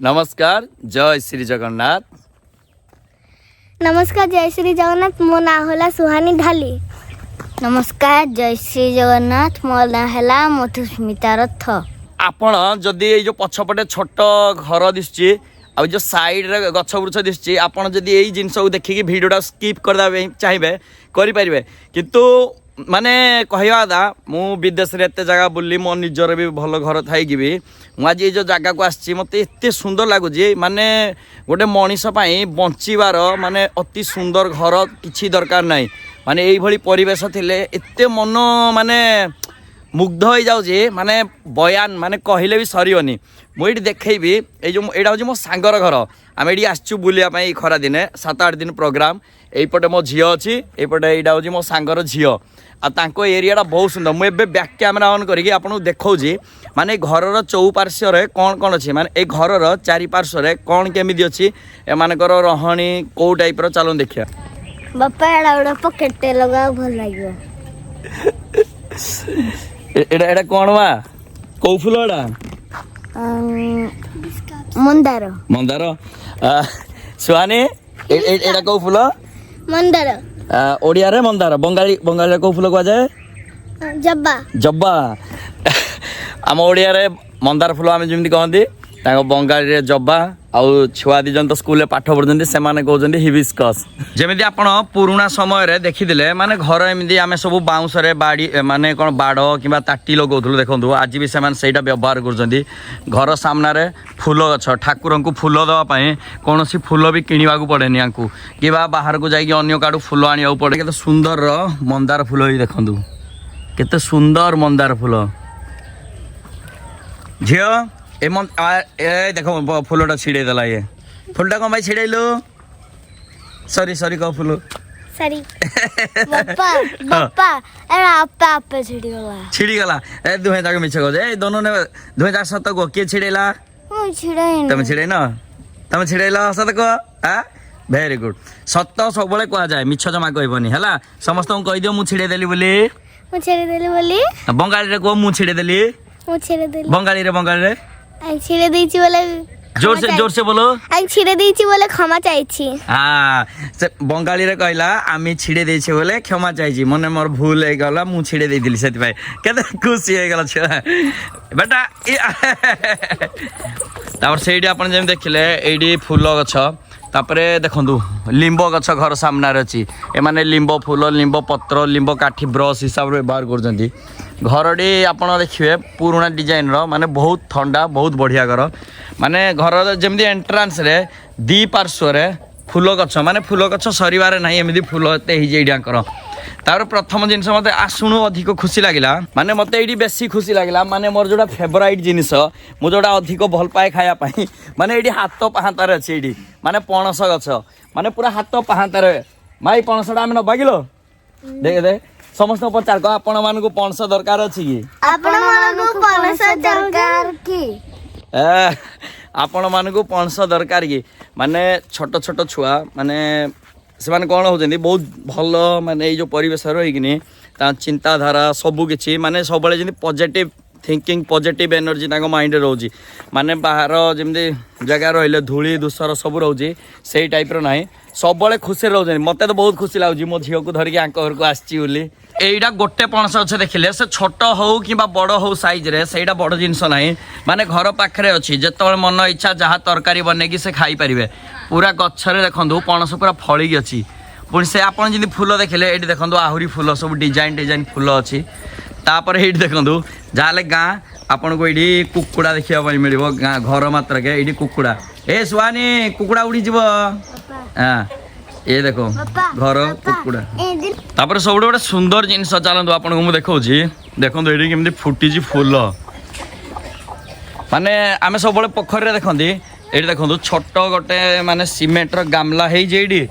नमस्कार जय श्री जगन्नाथ। नमस्कार जय श्री जगन्नाथ। मो ना होला सुहानी ढाली। नमस्कार जय श्री जगन्नाथ। मो ना होला मधुस्मिता रथ। आपण जदि ये जो पछपटे छोट घर दिसची आ जो साइड रे गछ वृक्ष दिसची आपण जदि एई जिंस को देखि वीडियोटा स्किप करदा चाहिए करि परिबे किंतु माने कहवा दा मु विदेश रे एते जगह बुल्ली मो निजर भी भल घर थाई कि भी मु आज ये जो जगह को आछि मते एते सुंदर लागुची माने गोटे मनीष पई बंचिबार माने अति सुंदर घर किछि दरकार नाही माने एई भली परिवेश थिले एते मन माने मुग्ध हो जाऊे माने बयान माने कहले भी सरीबनी मुझे देखी ये जो यहाँ हूँ मो सांगर घर आम ये आसचु बुलाई खरा दिने 7-8 दिन प्रोग्राम यहीपटे मो झी अच्छी यहीपटे यहाँ हूँ मो सांगर झी आ एरिया बहुत सुंदर मुझे बैक कैमेरा ऑन करके आपको देखी माने घर चौपार्श्वर कौन कौन अच्छी माने घर चारिपार्श्वर कौन केमी अच्छी एमानकर रहणी कौ टाइप चलो देखिए बापा एड़ा पकेट लगा भल लागियो एटा कौन वा कौ फूल एटा मंदार मंदार सुहानी एटा कौ फूल मंदार ओडिया रे मंदार बंगाली बंगाली कौ फूल कह जाए जब्बा जब्बा आम ओडिया रे मंदार फूल आम जमी कहती बंगाली रे जब्बा आउ छुआ दी जन तो स्कूल पाठ पढ़ुଛନ୍ତି ସେମାନେ कहउଛନ୍ତି हिबिस्कस जेमिति आपण पुराना समय रे देखिदिले माने घर एमिति आमे सब बाउंस रे बाड़ी माने कोन बाड़ किबा ताटी लगौथुल देखंतु आज भी सेमान सेटा व्यवहार करजंती घर सामना रे फूल गछ ठाकुर को फूल दवा पई कोनोसी फूल भी किनिबा को पड़ेनी आंकु किबा बाहर को जाई अन्य काडू फूल आनिया पड़े केते सुंदर मंदार फूल ही देखंतु केते सुंदर मंदार फूल झियो ए देखो फूलटा छिड़े देला ये फूलटा कौन भाई छिड़ेलु सॉरी सॉरी कह फूल सॉरी बापा बापा एड़ा आपे आपे छिड़ी गला ए दुहे जाके मिछ कह ए दोनों ने दुहे जा सत को के छिड़ेला मु छिड़ाइन तुम छिड़े न तुम छिड़ेला सत को हां वेरी गुड सत सब बेले कह जाए मिछ जमा कहबनी हला समस्त को कह दियो मु छिड़े देली बोली मु छिड़े देली बोली बंगाली रे को मु छिड़े देली मु छिड़े देली बंगाली रे आई छिड़े देइची बोले जोर से बोलो आई छिड़े देइची बोले क्षमा चाहछि हाँ से बंगाली रे कहला आमी छिड़े देइछे बोले क्षमा चाहछि मने मोर भूल हे गला मु छिड़े देइ दिली सेति भाई केते खुशी हे गला छुआ बेटा तापर सेडी अपन जेम देखिले एडी फूल गछ तापरे देखंतु लिंब गछ घर सामना रे अछि ए माने लिंब फूल लिंब पत्र लिंब काठी ब्रश हिसाब रे व्यवहार करजंती घरडी आपण देखिए पुराना डिजाइन रो माने बहुत ठंडा बहुत बढ़िया घर माने घर जेमदी एंट्रांस रे दी पार्श्व रे फूल गछ माने फूल गछ सरीबारे नाही एमिदी फूल एते हि जेडिया कर तार प्रथम जिनस मते आसुनु अधिक खुशी लागिला माने मते एडी बेसी खुशी लागिला माने मोर जोडा फेवरेट जिनिस मु जोडा अधिक भल पाए खाया पाई माने एडी हाथ पाहातारे अछि एडी माने पणस गछ माने पूरा हाथ पाहातारे माई पणसडा हम न बागिलो देख दे समस्त पचार को आपण मान को पणस दरकार अछि की आपण मान को पणस दरकार की आपण मान को पणस दरकार की माने छोट छोट छुआ माने से माने कोन होजंदी बहुत भल माने ए जो परिवेश रहिकिनी ता चिंताधारा सब किछि माने सबले जनी पॉजिटिव थिंकिंग पॉजिटिव एनर्जी ताको माइंड रहउजी माने बाहर जेमदी जगह रहिले धूली दूसर सब रहउजी सेही टाइप रो नाही सबले खुशी रहउजनी मते तो बहुत खुशी लागुजी मो झियो को धरि के आंक घर को आछि बोली एइडा गोटे पणस अच्छे देखिले से छोट हो कि बड़ हो साइज रे सेटा बड़ जिनस नाही माने घर पाखरे अछि जेतबे मन इच्छा जहाँ तरकारी बनेकी से खाई परिबे पूरा गछरे देखंदु पणस पूरा फळी अछि पुणी से आपण जिंदी फूल देखिले एठी देखंदु आहुरी फूल सब डिजाइन फूल अछि तापर एठी देखंदु जाले गाँ आपण को एठी कुकुड़ा देखिया पई मिलिबो गाँ घर मात्र के एठी कुकुड़ा ए सुहानी कुकुड़ा उड़ी जीवो हां ये देखो घर कुकुड़ा तापर सब गोटे सुंदर जिनस चलतु आपन को देखौछि देखंतु एठी केमती फुटी जी फूल माने आमे सब बळे पोखर रे देखंती एठी देखंतु छोट गोटे माने सीमेंट रो गामला हेइ जेडी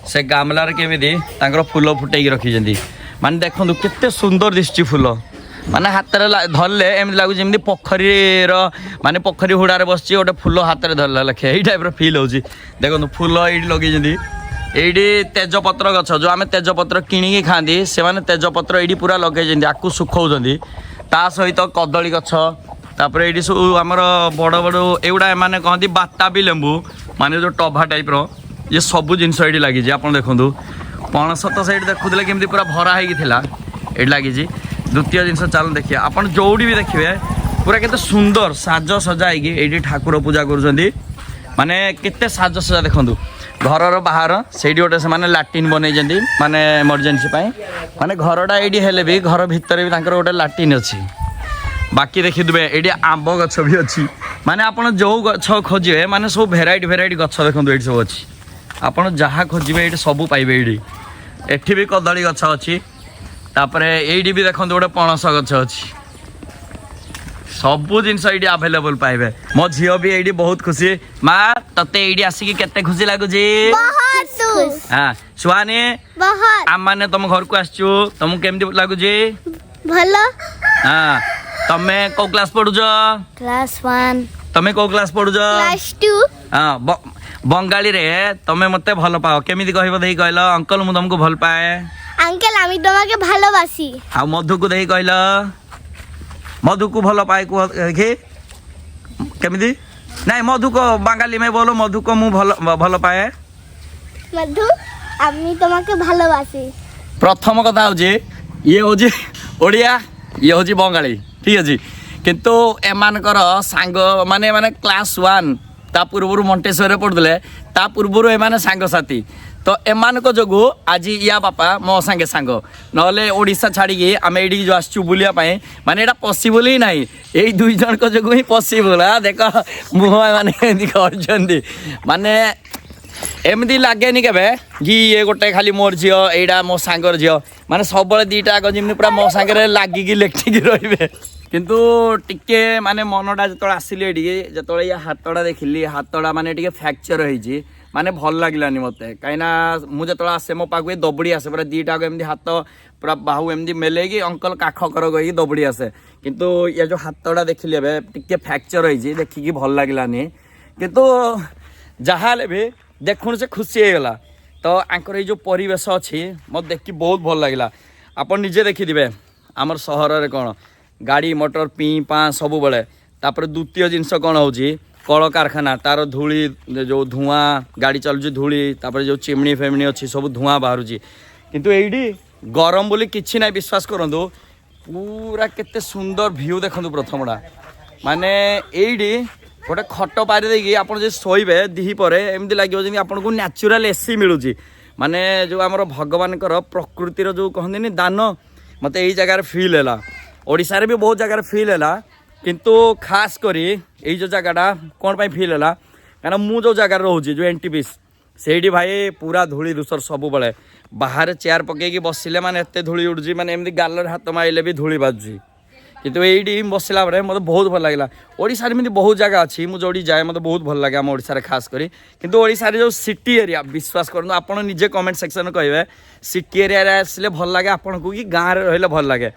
से गामला रे केमिति तांकर फूल फुटेई की रखी जंदी माने देखंतु केते सुंदर दिसची फूल माने हाथ रे धरले एमति लागु जेमति पोखरी रो माने पोखरी हुडा रे बसची गोटे फूल हाथ रे धरला लखे एई टाइप रो फील होउची देखंतु फूल एठी लगे जंदी एडी तेजपत्र गछ जो आमे तेजपत्र किणी खांदी से माने तेजपत्र एडी पूरा लगे जंदी आकु सुखौजंदी ता सहित कदली गछ तापर ये सब आमर बड़ बड़ एगुड़ा मैंने कहती बाताबी लेंबू माने जो टभा टाइप रो ये सब जिनस ये लगी आप देखूँ पणस तो सही देखुले केमती पूरा भरा होगी लगी द्वितीय जिनस चल देखिए आप जोड़ी भी देखिए पूरा केते सुंदर साज सजा ये ठाकुर पूजा कर माने केते साज सजा देखूँ घर बाहर से गोटे से लाट्रिन बनई माने इमरजेंसी माने घरटा ये हेले भी घर भितर भी गोटे लाट्रिन अच्छी बाकी देखिए ये आंब गछ भी अच्छी माने आपन जो गछ खोजे माने सब भेराइटी गछ देखो ये सब अच्छी आपन जहाँ खोजे ये सब पाइबे ये भी कदली गछ अच्छी तापर ये भी देखो गोटे पणस गछ अच्छी सबू जिनस ये आभेलेबल पाइबे मो झील भी ये बहुत खुशी माँ तते ये आसिक केते खुशी लगुच हाँ सुहानी आम मैंने तुम घर को आसचु तुमको केमती लगुच भलो हाँ तमे को क्लास पढ़ुच क्लास 1 तमे को क्लास पढ़ुच क्लास 2 हाँ बंगाली रे तमे मते भल पाओ केमिति कहबो देही कहलो अंकल मु तुमको भल पाए अंकल आमी তোমাকে ভালোবাসি आ मधु को देही कहलो मधु को भल पाए को के केमिति नहीं मधु को बंगाली में बोलो मधु को मु भल पाए मधु आमी তোমাকে ভালোবাসি प्रथम कथा होजी ये होजी ओडिया ये होजी बंगाली ठीक अच्छे किंतु एमानकर सांग माने माने क्लास 1 ता पूर्व मंटेश्वर पढ़ुले ता पूर्व एमाने सांग साथी तो एमान को जोगु आज या बापा मो सांगे सांग नले ओडिशा छाड़ी आम ये जो आसचु बुलिया माने एटा पॉसिबल ही नहीं यही दुई जन को जोगु ही पॉसिबल हाँ देख मुह माने माने एमती लगे के कि ये गोटे खाली मोर झी एटा मो सांगर झी माने सब दीटा आग जमी पूरा मो सांगे लगिकी लेखिकी रे किंतु टिके माने मनटा जो आसिली जो ये हाथटा देखिली हाथटा माने टिके फ्रैक्चर होती माने भल लगलानी मत कहीं मुझे जो आसे मो पाक दबड़ी आसे पूरा दीटा एमती हाथ पूरा बाहु एमती मेलेगी अंकल काख कर गई दबड़ी आसे किंतु ये जो हाथटा देखिली ए टिके फ्रैक्चर होती देखिकी भल लगलानी किंतु जहाँ भी देखुन से खुशी होगा तो आंकर ये जो परिवेश अच्छी मत देखी बहुत भल लगे आप निजे देखिथे आमर सहर में कौन गाड़ी मोटर पी पा सब बेले तापर द्वितीय जिनस कौन हो कल कारखाना तार धूली जो धुआं गाड़ी चलुची धूली तापर जो चिमनी फेमनी अच्छी सब धुआं बाहर किंतु ये गरम बोली किसी ना विश्वास करूँ पूरा केते सुंदर व्यू देखो प्रथमटा माने ये गोटे खट पारि देकी आप शोबे दिपर एमती लगे आपको न्याचुराल एसी मिलूँ माने जो आम भगवान प्रकृतिर जो कहते दान मत यही जगार फिल है ओडिशा रे भी बहुत जगार फिल है किंतु खास करी यही जो जगहटा कौन पाई फिल है कहीं मु जो जगार रोचे जो एनटीपीस से भाई पूरा धूली दूसर सब बेले बाहर चेयर पकईकी बसिले माने एते धूली उड़ुची माने एमती गालर हाथ मारिले भी धूली बाजुची किंतु ये बसला मतलब बहुत भल लगे ओडिशा में बहुत जगह अच्छी मुझे जोड़ी जाए मतलब बहुत भल लगे आम ओडिशा खास करी किंतु ओडिशा जो सिटी एरिया विश्वास करूँ आप निजे कमेंट सेक्शन कहे सिटी एरिया आसले भल लगे आपन को कि गाँव में रही भल लगे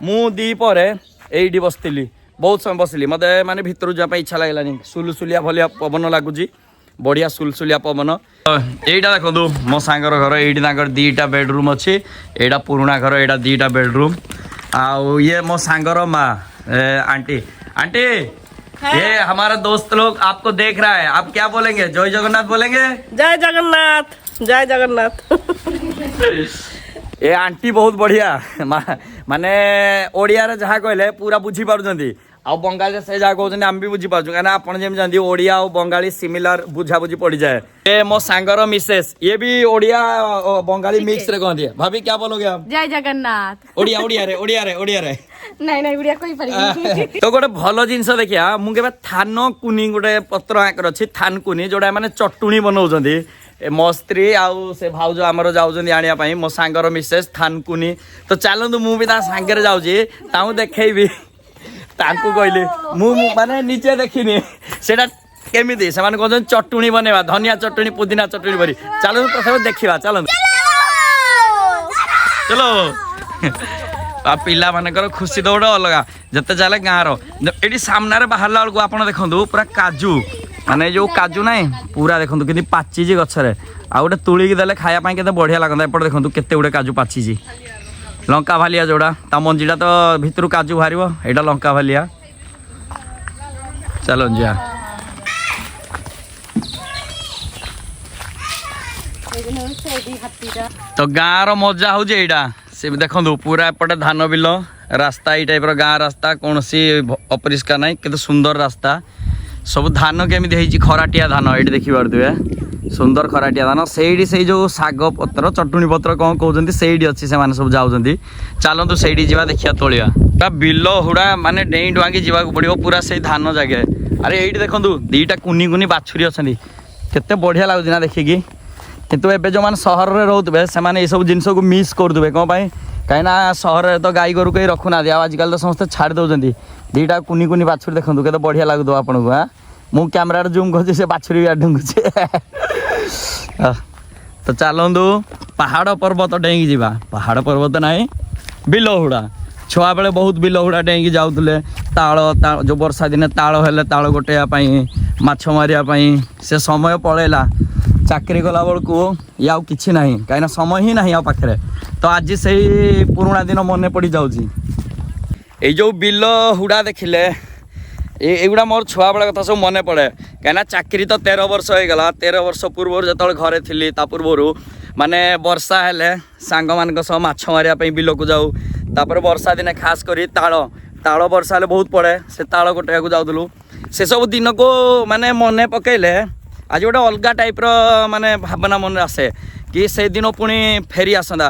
मु दीपर ये बसती बहुत समय बसली मत माने भितर जावाई इच्छा लगलानी सुलसुलिया भलिया पवन लगुच बढ़िया सुलसुलिया पवन यहीटा देखो मो सांगर घर ये दीटा बेडरूम अच्छी यहाँ पुराणा घर यहाँ दीटा बेडरूम आओ ये मो सांगर माँ आंटी आंटी ये हमारा दोस्त लोग आपको देख रहा है आप क्या बोलेंगे जय जगन्नाथ बोलेंगे जय जगन्नाथ जय जगन्नाथ ये आंटी बहुत बढ़िया माने ओडिया रे जहाँ कहले पूरा बुझी पारुछंती आ बंगाली से जहाँ कहते आम भी बुझी पार्छ कहीं आप जानते ओडिया और बंगाली सिमिलर बुझा बुझी पड़ जाए ये मो सांगर मिसेस ये भी ओडिया बंगाली मिक्स रे कहती है भाभी क्या बोलोगे आप जय जगन्नाथ ओडिया ओडिया रे ओडिया रे ओडिया रे नहीं नहीं उड़िया कोई पारि तो गोटे भल जिनस देखिया मुझे थान कुनी गोटे पत्र आकर अच्छी थान कुनी जोड़ा मैंने चटुणी बनाऊँ मो स्त्री आउ से भाउज आमर जाऊँ आने मो सांगर मिसेस थानकुनी तो चलतु मुझे सांगे जाऊँ देखी तांकु कहली मु माने निजे देखिनी सेटा केमिति से माने कहन चटुणी बनेवा धनिया चटुणी पुदीना चटुणी भरी चलो प्रथम देखिबा चलो चलो आ पिला मानकर खुशी तो गोटे अलग जते चले गाँव ये सामने बाहर बेलू आप देखो पूरा काजू माने जो काजू ना पूरा देखो कि पाची गचरे आ गोटे तुलिकी देले खायापाई केते बढ़िया लगता एपटे देखो केते गुटे काजू पाची लंका भालिया जोड़ा ता मंजीटा तो भितर काजू बाहर यहाँ लंका भालिया चलो जा तो गाँव मजा हूँ एटा से देखो पूरा एपटे धान बिल रास्ता ये टाइप गाँ रास्ता कौन सी अपरिष्कार ना कि सुंदर रास्ता सब धान केमी खराटिया धान ये देखिपे सुंदर खराटिया धान से जो साग पत्र चटुणी पत्र कौन कहते से अच्छी से सब जाऊँच चलतु से जा देखिए तोलिया बिल हुड़ा माने डेई डुआंगी जावाक पड़ो पूरा से धान जगह अरे ये देखो दीटा कुनी कुनी बाछुरी अच्छा केते बढ़िया लगुच ना देखिकी किंतु एबे जो मैंने सहर में रोते से ये सब जिन को मिस करदे कौन कहीं सहर में तो गाई गोरु कहीं रखुना आजिकल तो समस्त छाड़ दौरान दीटा कुनी कुनी बाछुरी देखो के बढ़िया लगुद आपन को हाँ मु कैमेरा जूम कर से बाछुरी भी ढुंगुचे तो चलतु पहाड़ पर्वत डेईकी जावा पहाड़ पर्वत ना बिल हुड़ा छुआ बेले बहुत बिल हुड़ा डेईकी जाऊे ताल जो वर्षा दिन ताल हेले ताल गोटेवाई माछ मारियापाई से समय पलैला चाकरी कला बेलू या कि ना कहीं समय ही ना पाखे तो आज से पुराणा दिन मन पड़ जाऊँगी जो बिल हुड़ा देखिले एगुड़ा मोर छुआ बेला कथा सब मन पड़े कहीं चाकरी तो 13 वर्ष हो गला 13 वर्ष पूर्व जो घरे थी पूर्वर माने वर्षा हेले सांग मान सह माछ मारिया बिल को जाऊ तापर वर्षा दिन खास कर ताल वर्षा हेले बहुत पड़े से ताल गोटे को जाऊलु से सब दिन को माने मन पकईले आज गोटे अलग टाइप माने भावना मन आसे कि से दिन पुणी फेरी आसंदा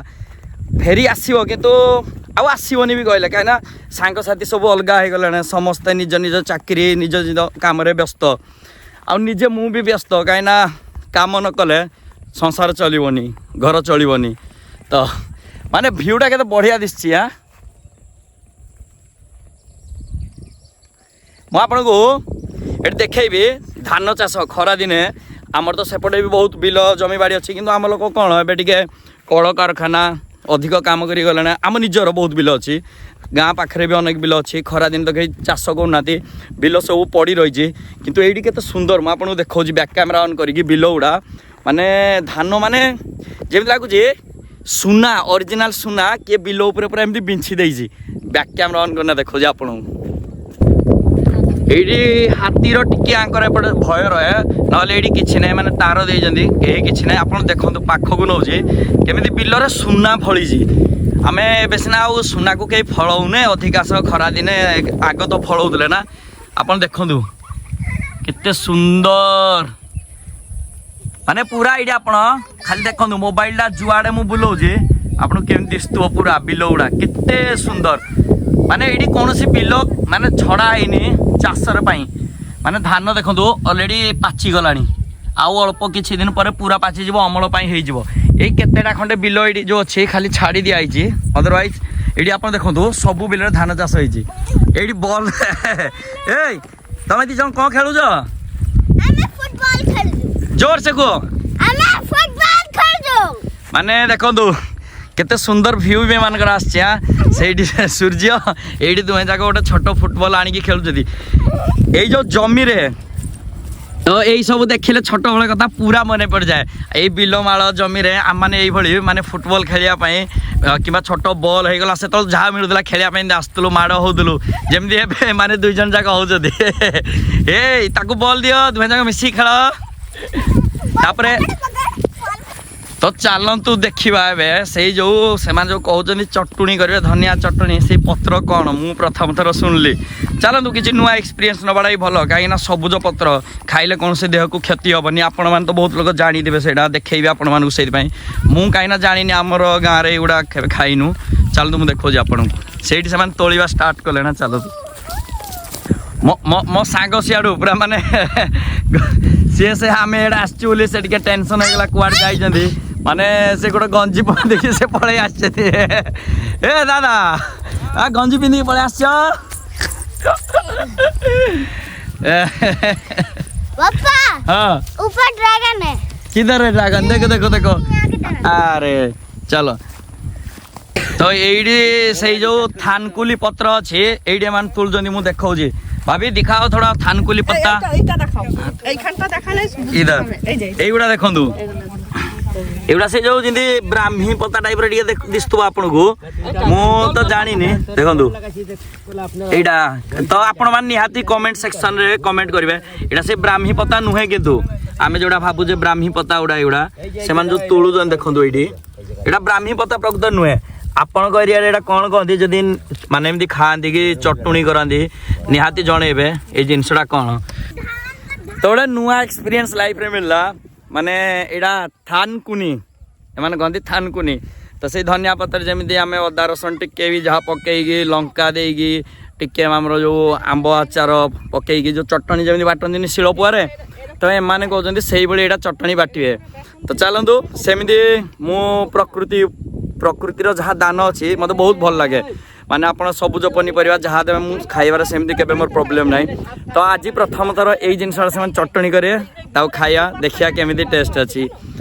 फेरी आसो किंतु आसबनी भी कहले कहीं सांग साथी सब अलग हो गले समस्ते निज निज चाकरी निज निज काम व्यस्त आजे मु भी व्यस्त कहीं काम न कले संसार चलनी घर चलनी तो माने भ्यूटा के बढ़िया दिशा हाँ मु आपन को ये देखी धान चाष खरा दिने आमर तो सेपटे भी बहुत बिल जमी बाड़ी अच्छी किंतु आम लोक कौन ए कल कारखाना अधिक काम करी गले आम निजर बहुत बिल अच्छी गाँ पाखे भी अनेक बिल अच्छी खरा दिन तो कहीं चाष करना बिल सब पड़ी रही किंतु ये केते सुंदर मुझे आपको देखा बैक कैमेरा ऑन करी बिल गुड़ा माने धान माने जमी लगुच सुना ओरिजिनल सुना किए बिल उपर पूरा एमती बिंछी देजी बैक कैमेरा ऑन करना देखो आपन ये हाथीर टिके आंकर एपटे भय रहे ना कि ना मैंने तार देती कहीं कि ना आप देखो पाखक नौचे केमी बिल सुना फली आम ए सीना सुना को कहीं फलौने अधिकांश खरा दिने आग तो फलौले ना आप देखु केते सुंदर माने पूरा ये आप खाली देखो मोबाइल जुआड़े मु बुलाऊे आपन केमी दिशुव पूरा बिल गुड़ा केते सुंदर माने ये कौन सी बिल माने छड़ा है चाषर माने धान देखो अलरेडी पाची गला आउ अल्प किछि दिन पर पूरा पाची जीव अमल ये केतेटा खंडे बिल ये जो अच्छे खाली छाड़ी दिखाई अदरवाइज ये आप देखो सब बिल धान चाष होती बल ए तुम दी जन कौन खेलुज जोर से कह माने देखो केते सुंदर व्यू भी मान आसछे सूर्य ये दुहे जाक गोटे छोट फुटबॉल आनिकी खेलुछथि ए जो जमी रे तो यही सब देखिले छोट बेले कथा पूरा मन पड़ जाए ये बिलमाल जमी रे आम मैंने ये माने फुटबॉल खेलियापाई कि छोट बॉल हो गला से जहाँ मिलूला खेलियापाई आसलु माड़ होलु जमी माने दुई जन जाक होती ए ताकू बॉल दियो दुहे जाक मिसी खेल तापरे तो चलतु देखा से जो कहते चटुणी करेंगे धनिया चटुणी से पत्र कौन मु प्रथम थर शुणिली चलतु किसी नुआ एक्सपीरियंस नबाड़ा ही भल कहीं सबुज पत्र खाइले कौन से देह को क्षति हेनी आपण मैंने तो बहुत लोग जानीदे से देखेबी आपण मानक से मुझे कहीं जानी आमर गाँव में युवा खाइनु चलतु मुझे देखो आपन को से तोड़ा स्टार्ट कले ना चलतु मो सांग सियाड़ू पूरा माने सी आम एडे आसुले से टेंशन होगा कुआड़े जाइए माने से गोटे गंजी देखिए से पलि आस ए दादा आ गंजी पिंधिक पलि आस हाँ ऊपर ड्रैगन है किधर है ड्रैगन देखो देखो देखो अरे चलो तो ये से जो थानकुली पत्र अच्छे ये मान तुलुंट मुझे देखा भाभी दिखाओ थोड़ा थानकुली पत्ता इधर युवा देखु एगुड़ा से जो जिंदी ब्राह्मी पत्ता टाइप रे दिसुव आपन को मु तो जानी देखु एटा तो आपण मान निहाती कमेंट सेक्शन रे कमेंट करिवे एटा से ब्राह्मी पत्ता नुहे किंतु आमे जोड़ा भाबु जे ब्राह्मी पत्ता उडा एगुड़ा से मान जो तुळु जन देखंदु एठी एटा ब्राह्मी पत्ता प्रकृत नुहे आपण को एरिया रे एटा कोन कहंदी जदी माने एमदी खांदी कि चटुणी करांदी निहाती जणेबे ए जिंसडा कोन तो गोटे नुआ एक्सपीरियंस लाइफ रे मिलला माने एडा थानकुनी एमाने कहंदी थानकुनी तो से धनिया पत्र जमी आम अदा रसुण टिके भी जहाँ पकईकी लंका देकी टिके आमर जो आंब आचार पकईकी जो चटनी जमी बाटती शिलपुआरे तो एमाने कहते से भाई चटनी बाटे तो चलतु सेमती मु प्रकृतिर जहाँ दान अच्छी मत बहुत भल लगे माने आप सबुज पनीपरिया जहाँ देवे मुझे खाइबार सेमती केबे मोर प्रॉब्लम नहीं तो आज प्रथम थर यही जिनसा चटनी करे खाइया देखिया केमिति टेस्ट अच्छी।